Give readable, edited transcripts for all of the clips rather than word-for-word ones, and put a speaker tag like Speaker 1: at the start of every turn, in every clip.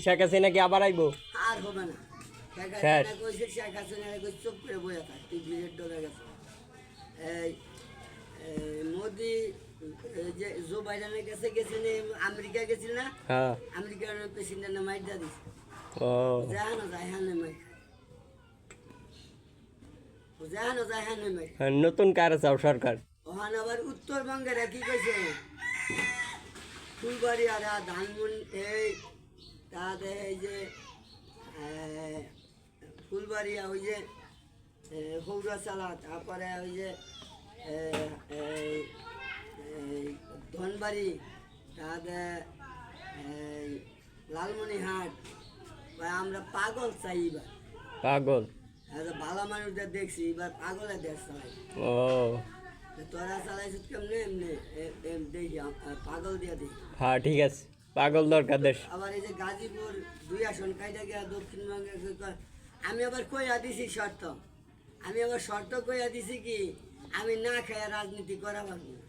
Speaker 1: শেখ হাসিনা কি আবার আইবো?
Speaker 2: আর হবে না।
Speaker 1: শেষ।
Speaker 2: শেখ হাসিনা চুপ করে বইয়া থাক, তুই বিলেট ডরে গেছে। এই মোদি যে জো বাইডেনের কাছে গেছিল, আমেরিকা গেছিল না,
Speaker 1: হ্যাঁ।
Speaker 2: আমেরিকার প্রেসিডেন্ট মাইর দিয়া দিছে।
Speaker 1: ও
Speaker 2: যায় না যায় হ্যাঁ মাই যায় না যায় হ্যাঁ মাই।
Speaker 1: নতুন কার চাও সরকার?
Speaker 2: ওখানে আবার উত্তরবঙ্গের কি কইছে, ফুলবাড়ি আর ধানমন্ডি, এই তাদের এই যে ফুলবাড়িয়া, ওই যে হৌরাচালা, তারপরে ওই যে ধনবাড়ি, তাদের লালমনিহাট, আমরা পাগল চাই এবার।
Speaker 1: পাগল?
Speaker 2: ভালো মানুষদের দেখছি, এবার পাগলের দেশ চালাই।
Speaker 1: ও
Speaker 2: তোরা চালাইছিস কেমনে, এমনি দেখি পাগল দিয়ে দেখি।
Speaker 1: হ্যাঁ ঠিক আছে, পাগল দরকার দেশ।
Speaker 2: আবার এই যে গাজীপুর 2 আসন কাইটা গিয়া দক্ষিণবঙ্গে, আমি আবার কইয়া দিছি শর্ত, আমি আবার শর্ত কইয়া দিছি কি, আমি না খাইয়া রাজনীতি করা পারবো না।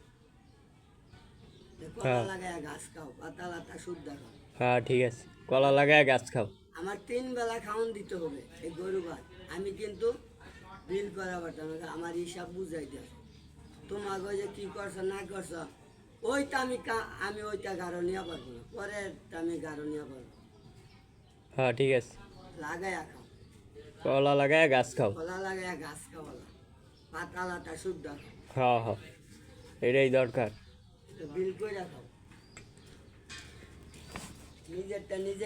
Speaker 2: কলা লাগাইয়া ঘাস খাও, পাতা লাতা শুদ্ধ খাও।
Speaker 1: হ্যাঁ ঠিক আছে, কলা লাগায় গাছ খাও।
Speaker 2: আমার 3 বেলা খাওয়ান দিতে হবে এই গরু ভাত। আমি কিন্তু বিল করা পারতাম না, আমার হিসাব বুঝাই দেয়। তোমাকে যে কি করছো না করছো, ওইটা আমি ওইটা গাঢ় নিয়ে পারবো না, পরেরটা আমি গাঢ় নিয়ে পারবো।
Speaker 1: হ্যাঁ ঠিক আছে,
Speaker 2: লাগাইয়া খাও,
Speaker 1: কলা লাগায় গাছ খাও।
Speaker 2: কলা লাগাইয়া ঘাস খাওয়ালা, পাতা লাতা শুদ্ধ খাও।
Speaker 1: হ্যাঁ হ্যাঁ, এটাই দরকার।
Speaker 2: বিল করে খাও, নিজেরটা নিজে